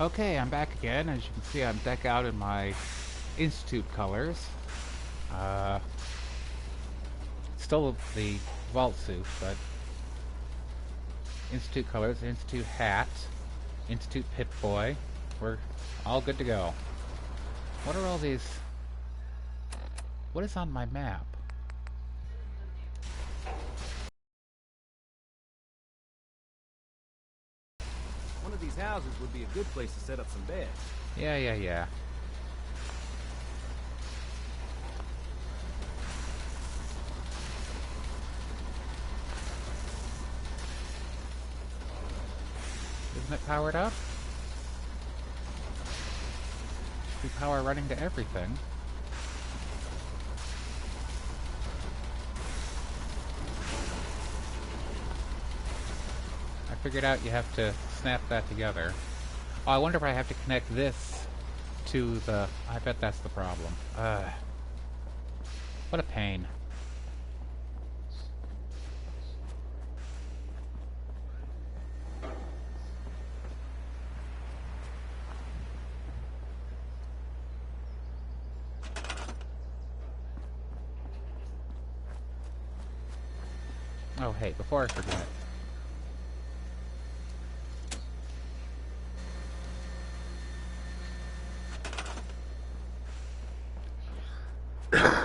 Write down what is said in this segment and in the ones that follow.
Okay, I'm back again. As you can see, I'm decked out in my Institute colors. Uh, Still the vault suit, but Institute colors, Institute hat, Institute Pip-Boy. We're all good to go. What are all these? What is on my map? One of these houses would be a good place to set up some beds. Yeah. Isn't it powered up? Should be power running to everything. I figured out you have to snap that together. Oh, I wonder if I have to connect this to the... I bet that's the problem. What a pain. Oh, hey, before I forget. Pardon.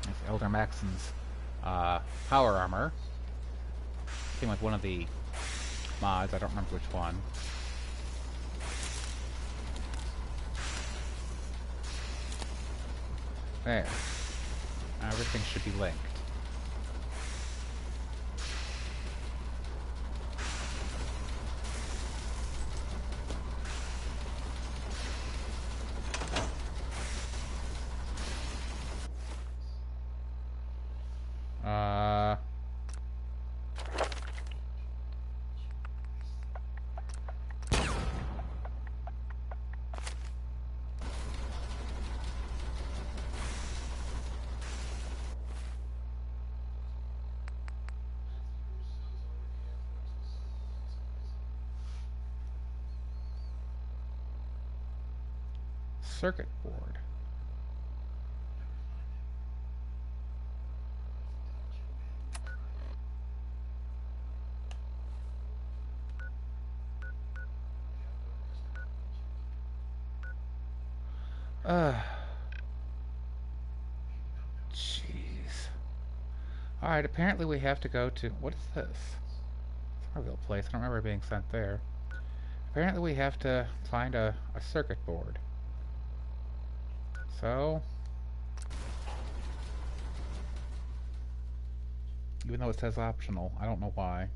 It's Elder Maxon's power armor. Came with one of the mods, I don't remember which one. There. Now everything should be linked. Circuit board. Jeez. Alright, apparently we have to go to... What is this? It's a real place. I don't remember being sent there. Apparently we have to find a circuit board. So... Even though it says optional, I don't know why.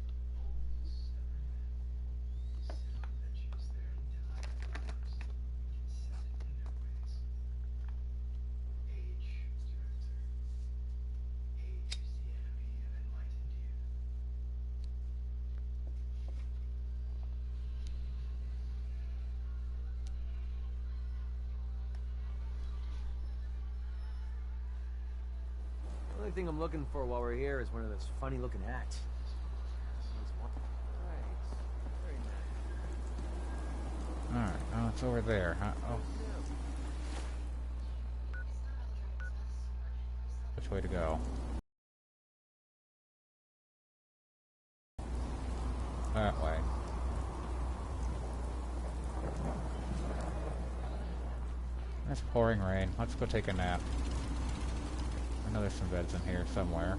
The only thing I'm looking for while we're here is one of those funny-looking hats. Very nice. Alright, oh, it's over there, huh? Oh. Which way to go? That way. It's pouring rain. Let's go take a nap. I know there's some beds in here somewhere.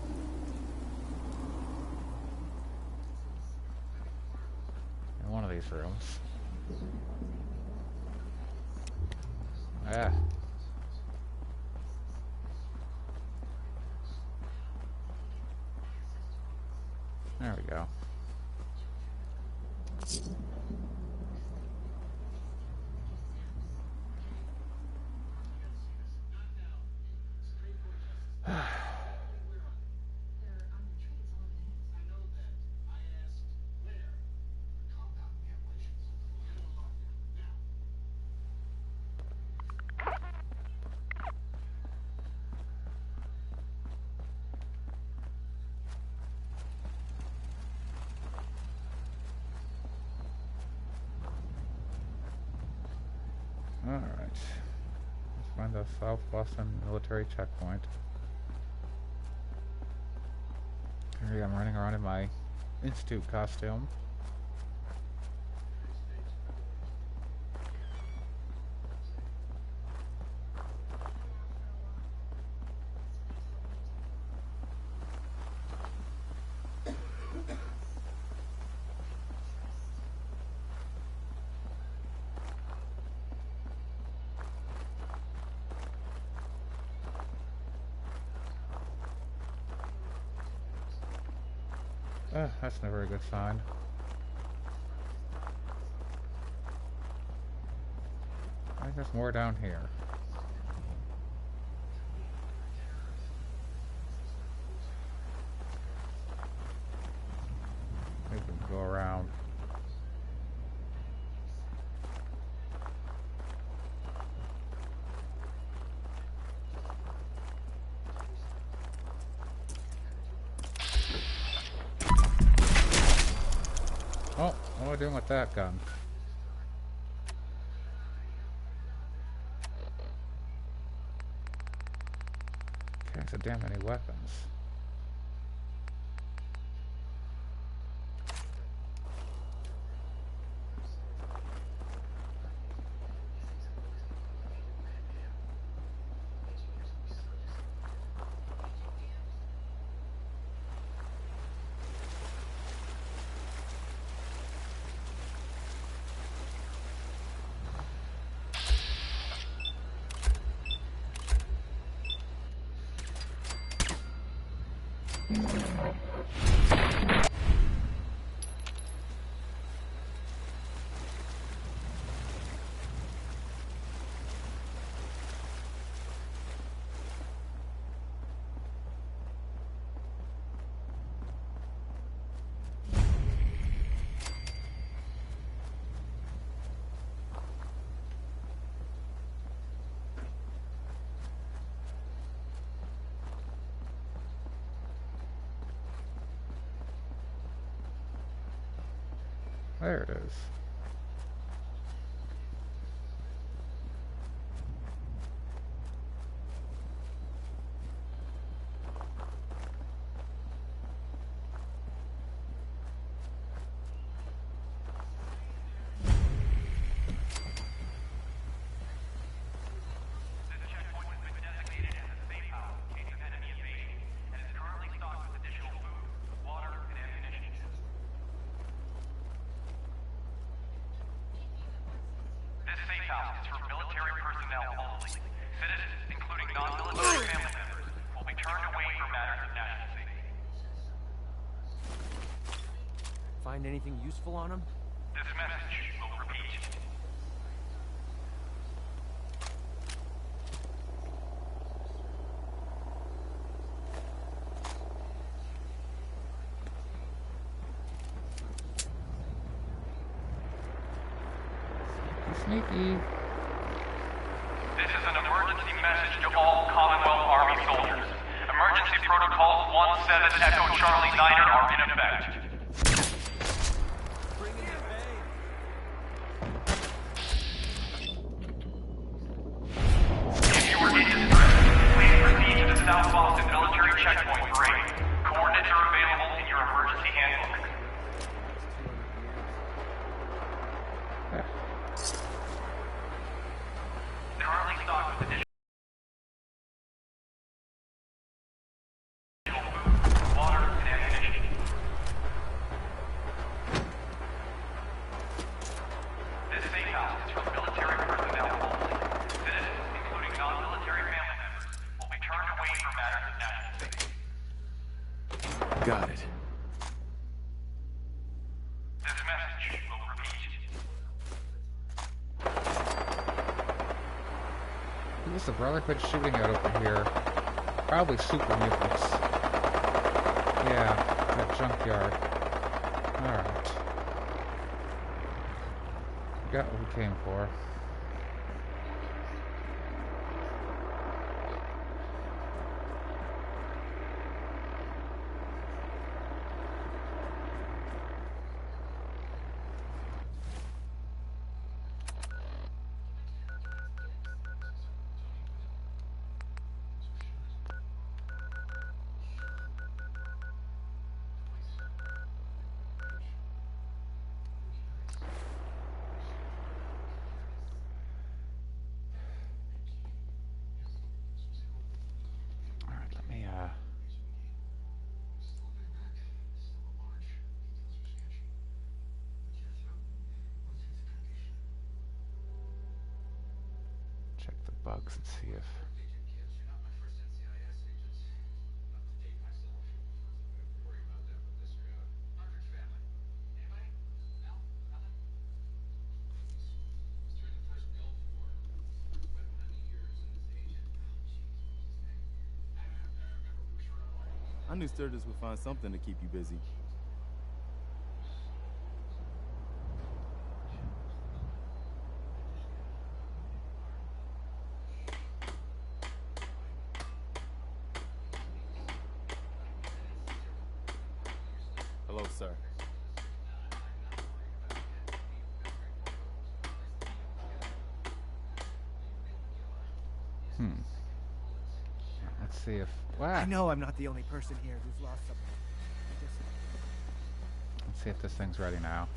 In one of these rooms. Ah. There we go. Alright. Let's find the South Boston military checkpoint. Here I'm running around in my Institute costume. That's never a good sign. I think there's more down here. Maybe we can go around. Oh, what am I doing with that gun? Can't so damn many weapons. There it is. Find anything useful on him? This message will repeat. Sneaky. This is an emergency message to all Commonwealth Army soldiers. Emergency protocols 17 Echo Charlie Niner are in effect. South Boston military checkpoint for aid. Coordinates are available in your emergency handbook. Currently stocked with additional food, water, and ammunition. This safe house is for military personnel only. Citizens, including non-military family members, will be turned away for matters of national safety. Got it. This message will repeat. Who's the Brotherhood shooting at over here? Probably super mutants. Yeah, that junkyard. Alright. Got what we came for. bugs and see if... I knew Sturgis would find something to keep you busy. Hello, sir. Let's see if... Wow. I know I'm not the only person here who's lost someone. Let's see if this thing's ready now.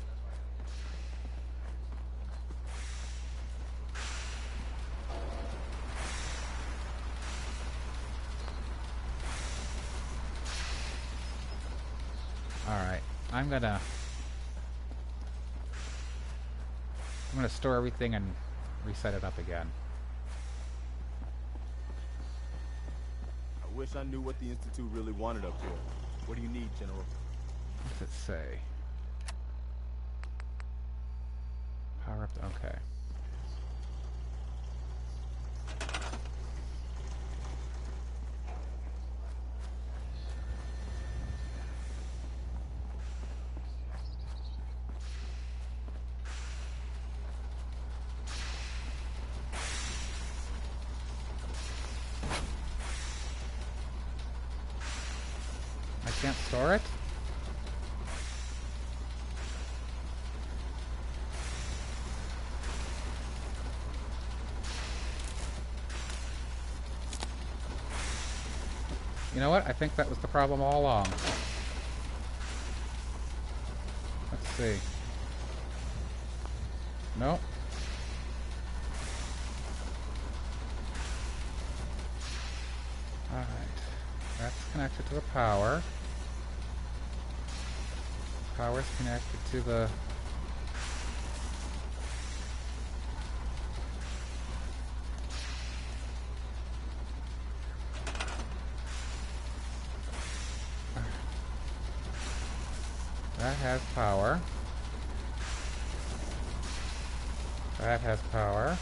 Alright, I'm gonna store everything and reset it up again. I wish I knew what the Institute really wanted up here. What do you need, General? What's it say? Power up, okay. I can't store it? You know what? I think that was the problem all along. Let's see. Nope. Alright. That's connected to the power. Power's connected to the... That has power. That has power.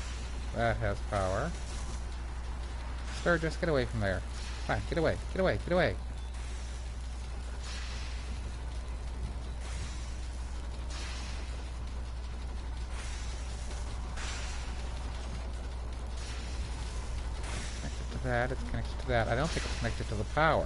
That has power. Sturgis, get away from there. Fine, get away, get away, get away. Connected to that, it's connected to that. I don't think it's connected to the power.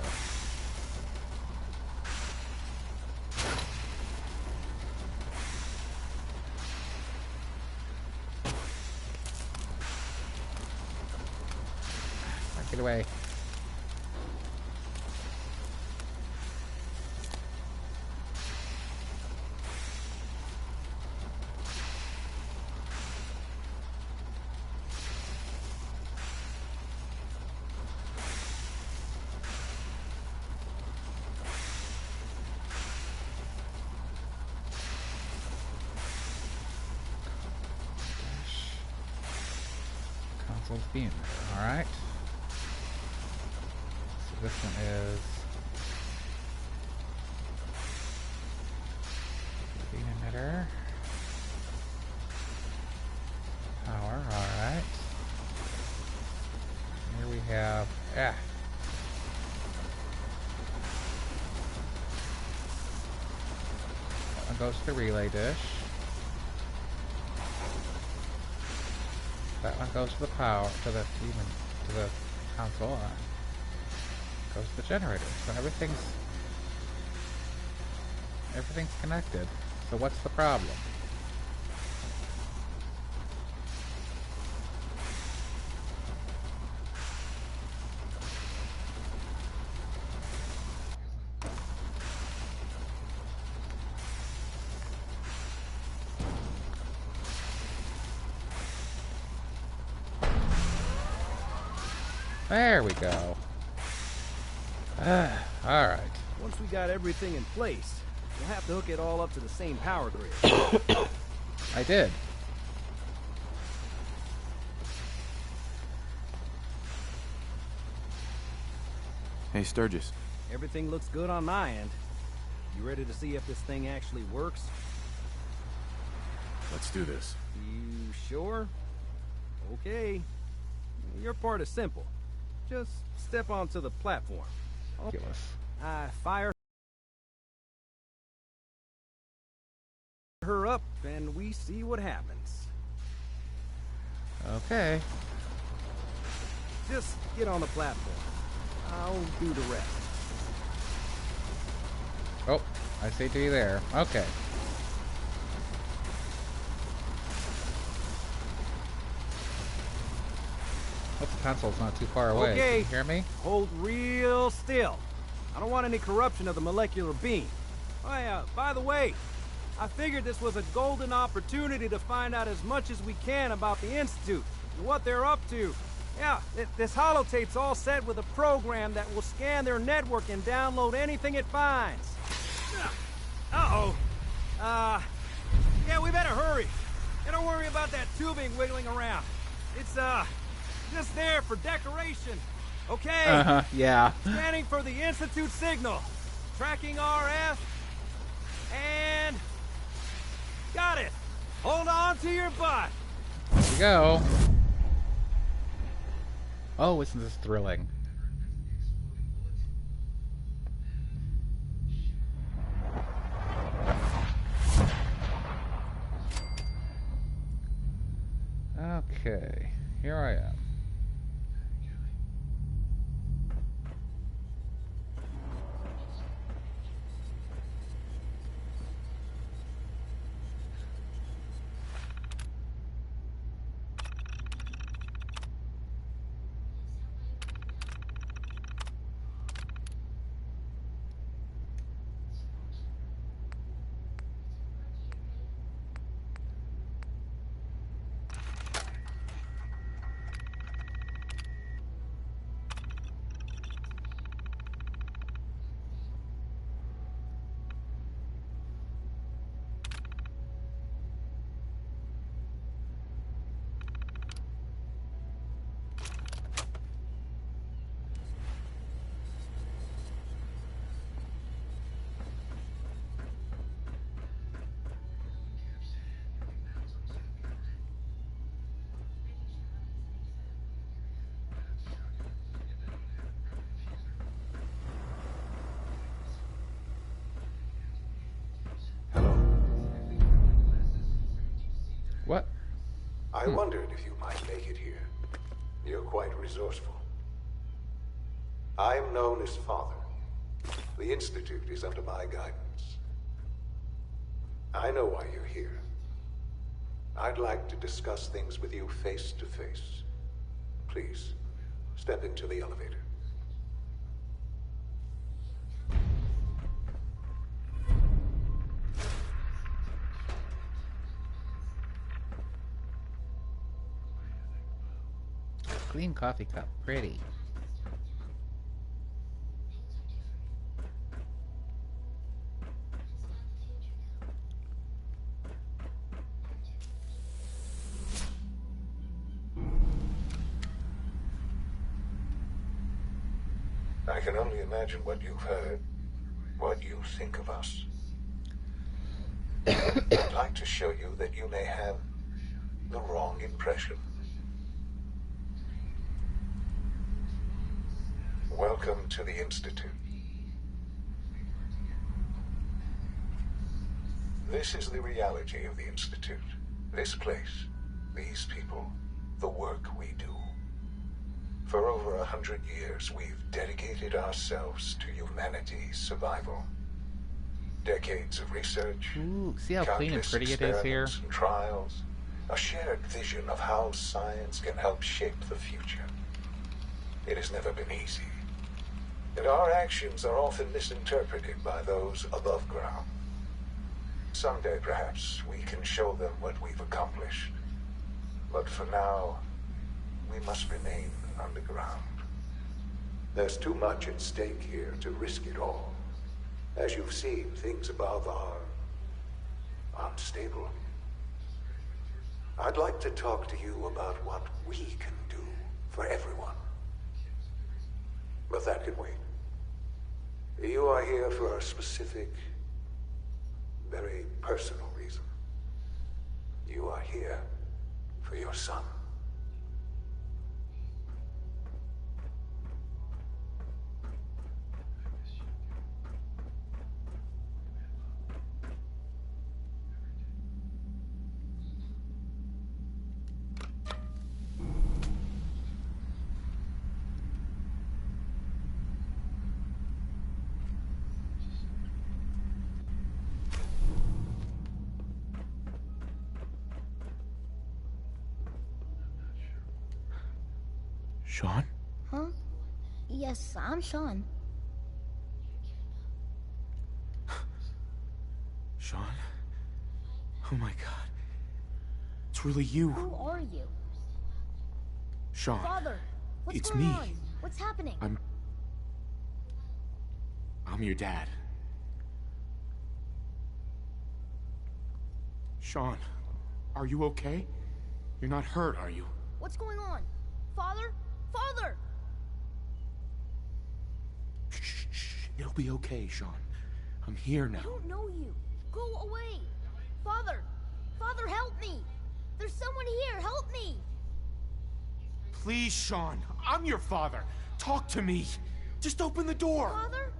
Get away. Console's being there, alright. This one is beam emitter. Power, alright. Here we have that one goes to the relay dish. That one goes to the power, to the console. Goes to the generator. So everything's connected. So what's the problem? There we go. Alright. Once we got everything in place, we'll have to hook it all up to the same power grid. I did. Hey, Sturgis. Everything looks good on my end. You ready to see if this thing actually works? Let's do this. You sure? Okay. Your part is simple. Just step onto the platform. Ridiculous. Fire her up, and we see what happens. Okay. Just get on the platform. I'll do the rest. Oh, I see to you there. Okay. Hope the console's not too far away. Okay. Can you hear me? Hold real still. I don't want any corruption of the molecular beam. Oh yeah, by the way, I figured this was a golden opportunity to find out as much as we can about the Institute and what they're up to. Yeah, this holotape's all set with a program that will scan their network and download anything it finds. Uh-oh. Yeah, we better hurry. And don't worry about that tubing wiggling around. It's, just there for decoration. Okay? Yeah. Scanning for the Institute signal. Tracking RF. And... got it. Hold on to your butt. Here we go. Oh, isn't this thrilling? Okay, here I am. What? I wondered if you might make it here. You're quite resourceful. I'm known as Father. The Institute is under my guidance. I know why you're here. I'd like to discuss things with you face to face. Please, step into the elevator. Clean coffee cup. Pretty. I can only imagine what you've heard, what you think of us. I'd like to show you that you may have the wrong impression. Welcome to the Institute. This is the reality of the Institute. This place, these people, the work we do. For over 100 years, we've dedicated ourselves to humanity's survival. Decades of research, Ooh, see how clean and countless pretty it is here? experiments and trials, a shared vision of how science can help shape the future. It has never been easy, and our actions are often misinterpreted by those above ground. Someday, perhaps, we can show them what we've accomplished. But for now, we must remain underground. There's too much at stake here to risk it all. As you've seen, things above are unstable. I'd like to talk to you about what we can do for everyone. But that can wait. You are here for a specific, very personal reason. You are here for your son. Sean? Huh? Yes, I'm Sean. Sean? Oh my god. It's really you. Who are you? Sean. Father, what's It's going me. on? What's happening? I'm your dad. Sean, are you okay? You're not hurt, are you? What's going on? Father? Father! Shh, shh. It'll be okay, Sean. I'm here I now. don't know you. Go away. Father! Father, help me! There's someone here. Help me! Please, Sean. I'm your father. Talk to me. Just open the door. Father?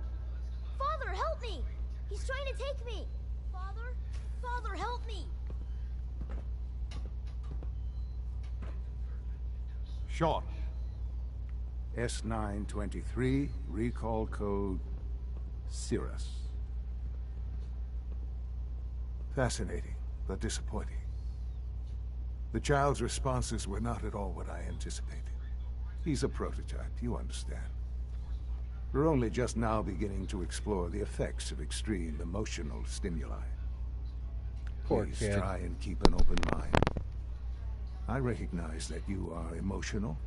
Father, help me! He's trying to take me! Father? Father, help me! Sean. S923, recall code Cirrus. Fascinating, but disappointing. The child's responses were not at all what I anticipated. He's a prototype, you understand. We're only just now beginning to explore the effects of extreme emotional stimuli. Poor Please kid. try and keep an open mind. I recognize that you are emotional,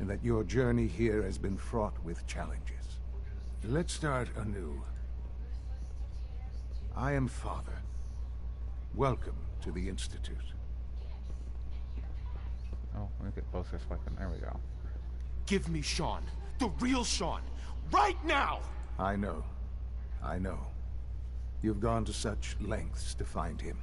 and that your journey here has been fraught with challenges. Let's start anew. I am Father. Welcome to the Institute. Oh, let me get closer so I can... There we go. Give me Sean. The real Sean. Right now! I know. I know. You've gone to such lengths to find him.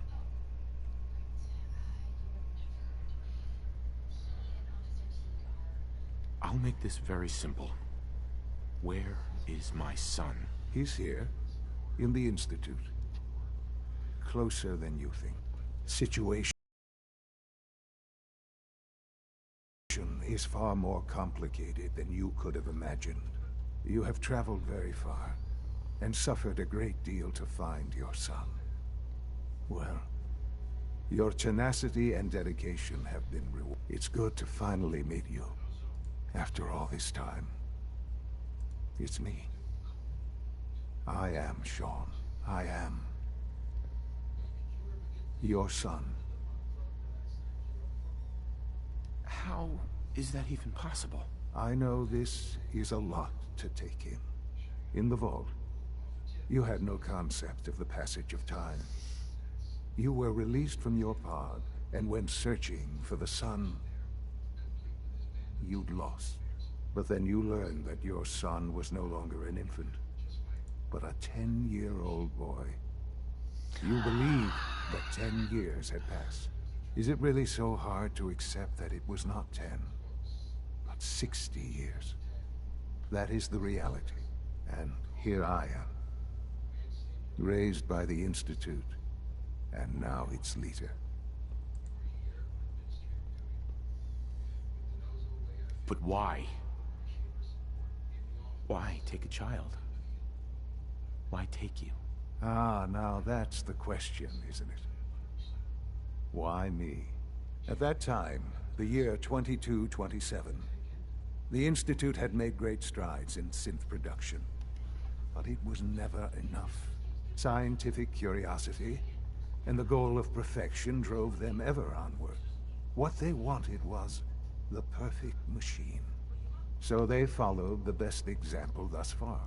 I'll make this very simple. Where is my son? He's here, in the Institute. Closer than you think. Situation is far more complicated than you could have imagined. You have traveled very far, and suffered a great deal to find your son. Well, your tenacity and dedication have been rewarded. It's good to finally meet you. After all this time, it's me. I am Sean. I am your son. How is that even possible? I know this is a lot to take in. In the vault, you had no concept of the passage of time. You were released from your pod and went searching for the son you'd lost. But then you learned that your son was no longer an infant, but a 10-year-old boy. You believed that 10 years had passed. Is it really so hard to accept that it was not 10, but 60 years? That is the reality, and here I am. Raised by the Institute, and now its leader. But why? Why take a child? Why take you? Ah, now that's the question, isn't it? Why me? At that time, the year 2227, the Institute had made great strides in synth production. But it was never enough. Scientific curiosity and the goal of perfection drove them ever onward. What they wanted was the perfect machine. So they followed the best example thus far.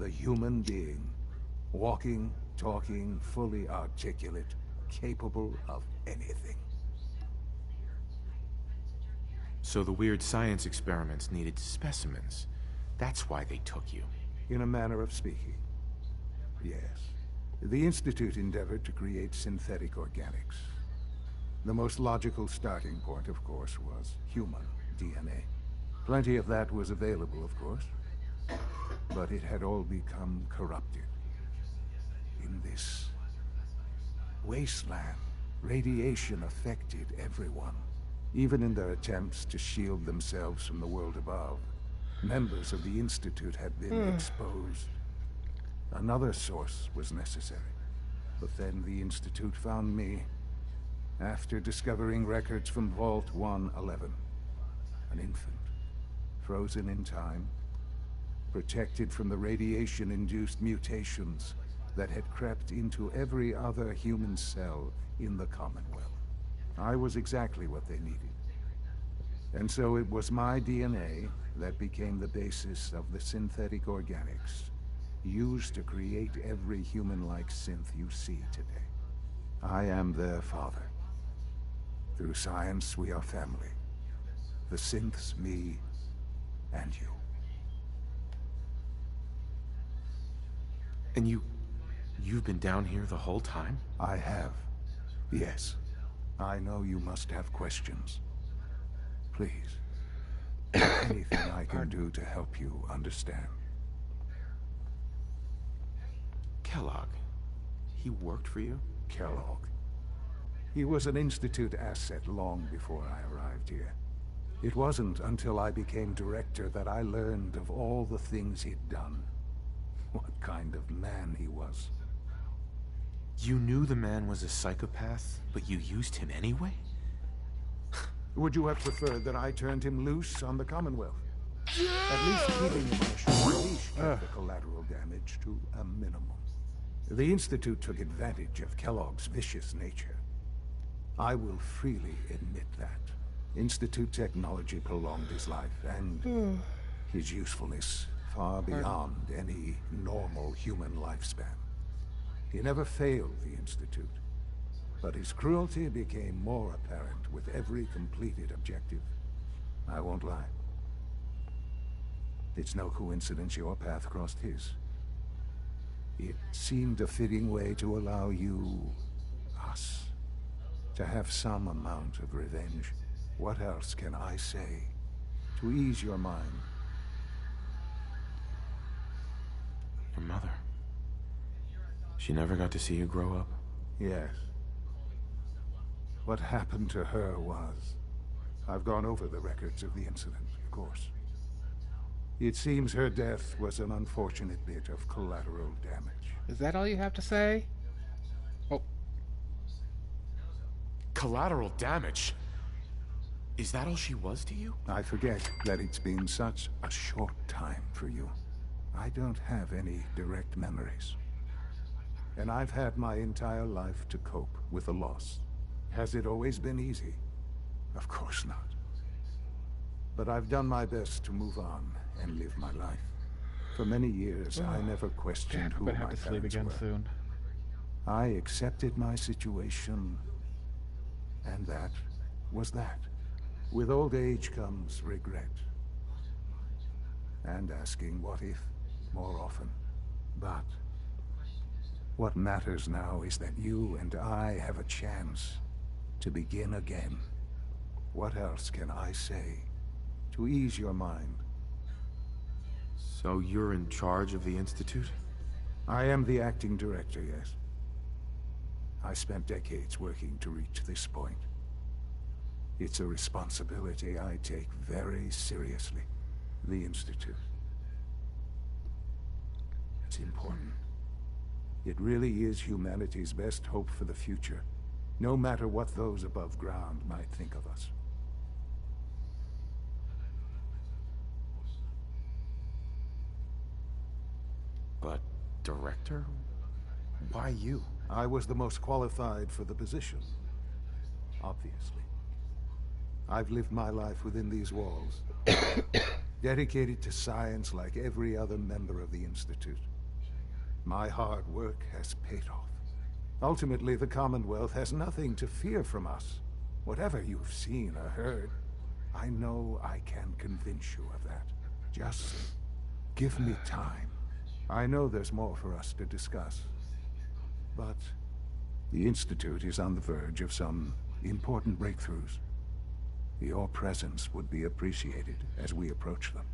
The human being. Walking, talking, fully articulate, capable of anything. So the weird science experiments needed specimens. That's why they took you. in a manner of speaking. Yes. The Institute endeavored to create synthetic organics. The most logical starting point, of course, was human DNA. Plenty of that was available, of course. But it had all become corrupted. In this wasteland, radiation affected everyone. Even in their attempts to shield themselves from the world above, members of the Institute had been exposed. Another source was necessary. But then the Institute found me after discovering records from Vault 111. An infant, frozen in time, protected from the radiation-induced mutations that had crept into every other human cell in the Commonwealth. I was exactly what they needed. And so it was my DNA that became the basis of the synthetic organics used to create every human-like synth you see today. I am their father. Through science, we are family. The synths, me, and you. And you've been down here the whole time? I have. Yes. I know you must have questions. Please. Anything I can do to help you understand. Kellogg. He worked for you? Kellogg. He was an Institute asset long before I arrived here. It wasn't until I became director that I learned of all the things he'd done. What kind of man he was. You knew the man was a psychopath, but you used him anyway? Would you have preferred that I turned him loose on the Commonwealth? At least keeping him on a short leash kept the collateral damage to a minimum. The Institute took advantage of Kellogg's vicious nature. I will freely admit that. Institute technology prolonged his life, and his usefulness far beyond any normal human lifespan. He never failed the Institute, but his cruelty became more apparent with every completed objective. I won't lie. It's no coincidence your path crossed his. It seemed a fitting way to allow you, us, to have some amount of revenge. What else can I say to ease your mind? Your mother. She never got to see you grow up? Yes. What happened to her was... I've gone over the records of the incident, of course. It seems her death was an unfortunate bit of collateral damage. Is that all you have to say? Oh. Collateral damage? Is that all she was to you? I forget that it's been such a short time for you. I don't have any direct memories. And I've had my entire life to cope with the loss. Has it always been easy? Of course not. But I've done my best to move on and live my life. For many years, I never questioned who my parents were. I'm gonna have to sleep again soon. I accepted my situation, and that was that. With old age comes regret. And asking what if more often. But what matters now is that you and I have a chance to begin again. What else can I say to ease your mind? So you're in charge of the Institute? I am the acting director, yes. I spent decades working to reach this point. It's a responsibility I take very seriously. The Institute. It's important. It really is humanity's best hope for the future, no matter what those above ground might think of us. But, director? Why you? I was the most qualified for the position, obviously. I've lived my life within these walls, dedicated to science like every other member of the Institute. My hard work has paid off. Ultimately, the Commonwealth has nothing to fear from us. Whatever you've seen or heard, I know I can convince you of that. Just give me time. I know there's more for us to discuss, but the Institute is on the verge of some important breakthroughs. Your presence would be appreciated as we approach them.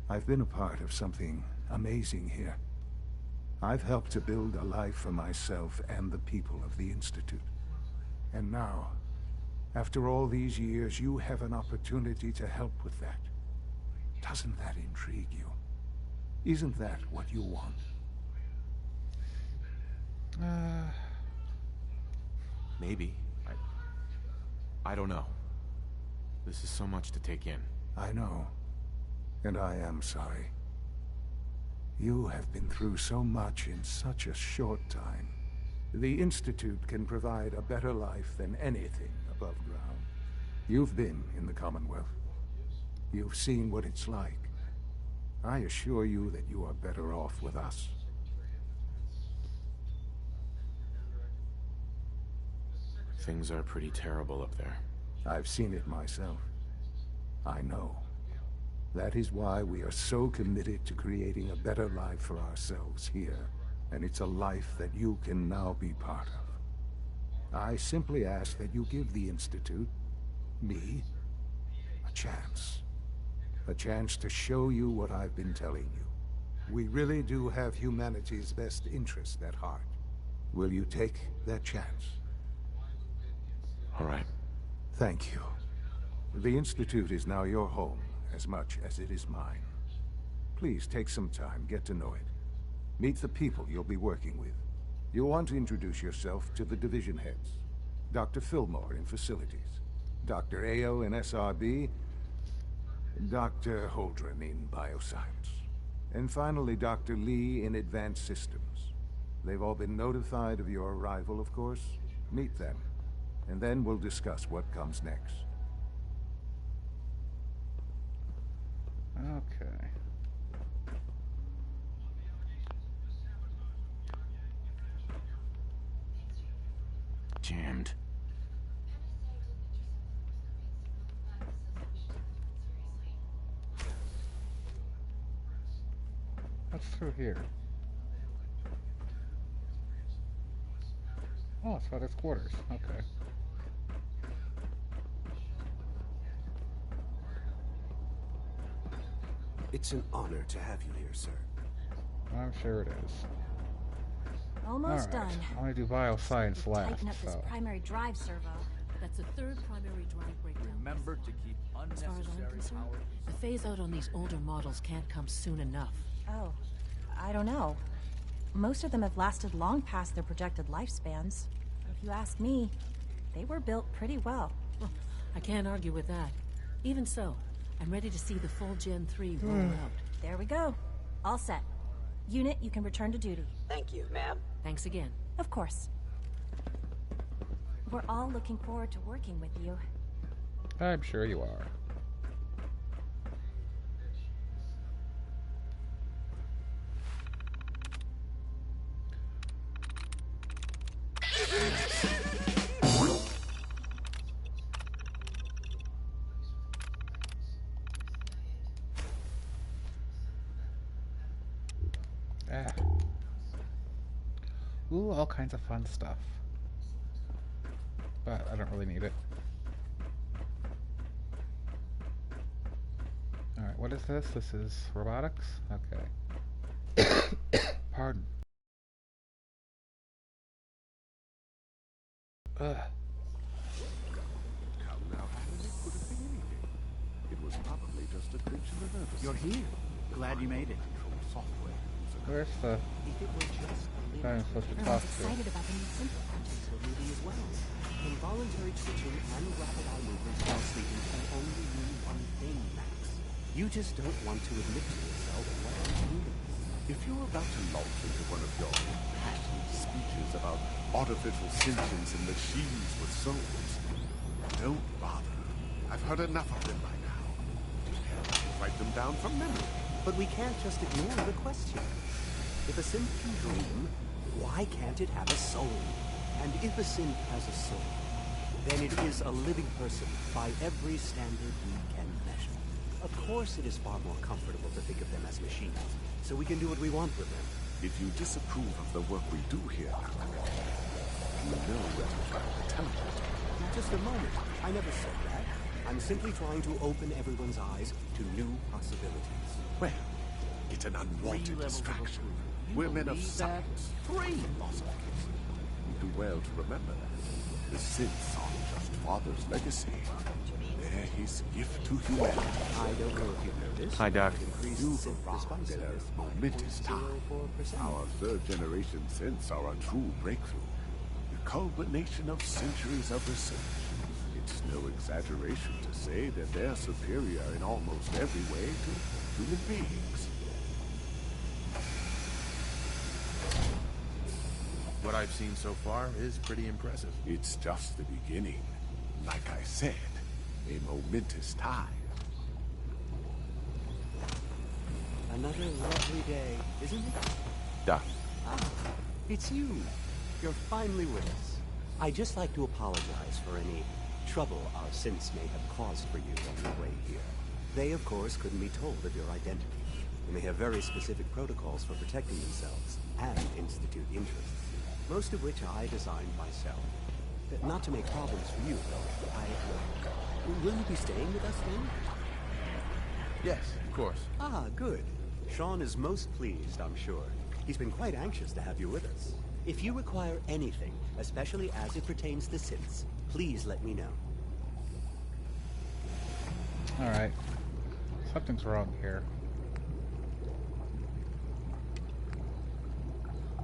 I've been a part of something amazing here. I've helped to build a life for myself and the people of the Institute. And now, after all these years, you have an opportunity to help with that. Doesn't that intrigue you? Isn't that what you want? Maybe. I don't know. This is so much to take in. I know. And I am sorry. You have been through so much in such a short time. The Institute can provide a better life than anything above ground. You've been in the Commonwealth. You've seen what it's like. I assure you that you are better off with us. Things are pretty terrible up there. I've seen it myself. I know. That is why we are so committed to creating a better life for ourselves here. And it's a life that you can now be part of. I simply ask that you give the Institute, me, a chance. A chance to show you what I've been telling you. We really do have humanity's best interest at heart. Will you take that chance? All right. Thank you. The Institute is now your home, as much as it is mine. Please take some time, get to know it. Meet the people you'll be working with. You'll want to introduce yourself to the division heads. Dr. Fillmore in Facilities, Dr. Ayo in SRB, Dr. Holdren in Bioscience, and finally Dr. Lee in Advanced Systems. They've all been notified of your arrival, of course. Meet them, and then we'll discuss what comes next. Okay. Jammed. What's through here? Oh, it's about his quarters. Okay. It's an honor to have you here, sir. I'm sure it is. Almost done. I want to do bioscience last. Tighten up this primary drive servo. That's the third primary drive breakdown. Remember to keep As far as I'm concerned, the phase out on these older models can't come soon enough. Oh, I don't know. Most of them have lasted long past their projected lifespans. If you ask me, they were built pretty well. Well, I can't argue with that. Even so, I'm ready to see the full Gen 3 roll out. There we go. All set. Unit, you can return to duty. Thank you, ma'am. Thanks again. Of course. We're all looking forward to working with you. I'm sure you are. Ooh, all kinds of fun stuff. But I don't really need it. Alright, what is this? This is robotics? Okay. Pardon. Ugh. It was probably just a glitch in the nervous. You're here. Glad you made it. Where's the guy I'm supposed to talk to? Excited about the new simple Movie as well. Involuntary twitching and rapid eye movements while sleeping can only mean one thing, Max. You just don't want to admit to yourself what it's doing. If you're about to launch into one of your passionate speeches about artificial sentience and machines with souls, don't bother. I've heard enough of them by now. Write them down from memory. But we can't just ignore the question. If a synth can dream, why can't it have a soul? And if a synth has a soul, then it is a living person by every standard we can measure. Of course it is far more comfortable to think of them as machines, so we can do what we want with them. If you disapprove of the work we do here, you know where to find the teleporter. Now, just a moment. I never said that. I'm simply trying to open everyone's eyes to new possibilities. Well, it's an unwanted distraction. We're men of science, philosophers. You do well to remember that. The synths aren't just Father's legacy. They're his gift to humanity. I don't know if you've noticed. Hi, Doc. You've arrived at a momentous time. Our third-generation synths are a true breakthrough. The culmination of centuries of research. It's no exaggeration to say that they're superior in almost every way to human beings. What I've seen so far is pretty impressive. It's just the beginning. Like I said, a momentous time. Another lovely day, isn't it? Doc. Ah, it's you. You're finally with us. I'd just like to apologize for any trouble our synths may have caused for you on your way here. They, of course, couldn't be told of your identity, and they have very specific protocols for protecting themselves and Institute interests, most of which I designed myself. Not to make problems for you, though. Will you be staying with us then? Yes, of course. Ah, good. Sean is most pleased, I'm sure. He's been quite anxious to have you with us. If you require anything, especially as it pertains to synths, please let me know. Alright. Something's wrong here.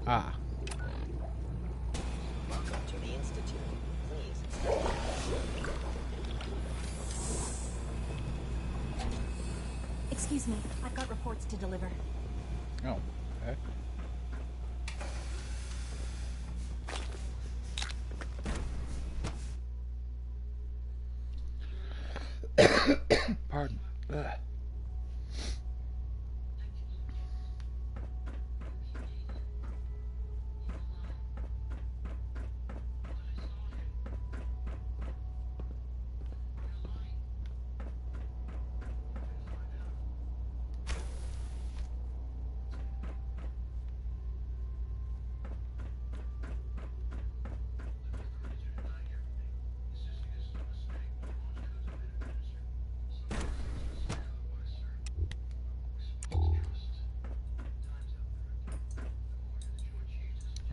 Ah. Welcome to the Institute. Please. Excuse me, I've got reports to deliver. Oh, okay. Pardon. Ugh.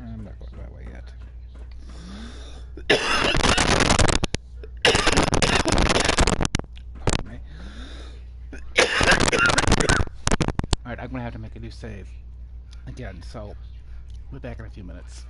I'm not going that way yet. Pardon me. Alright, I'm going to have to make a new save again, so we'll be back in a few minutes.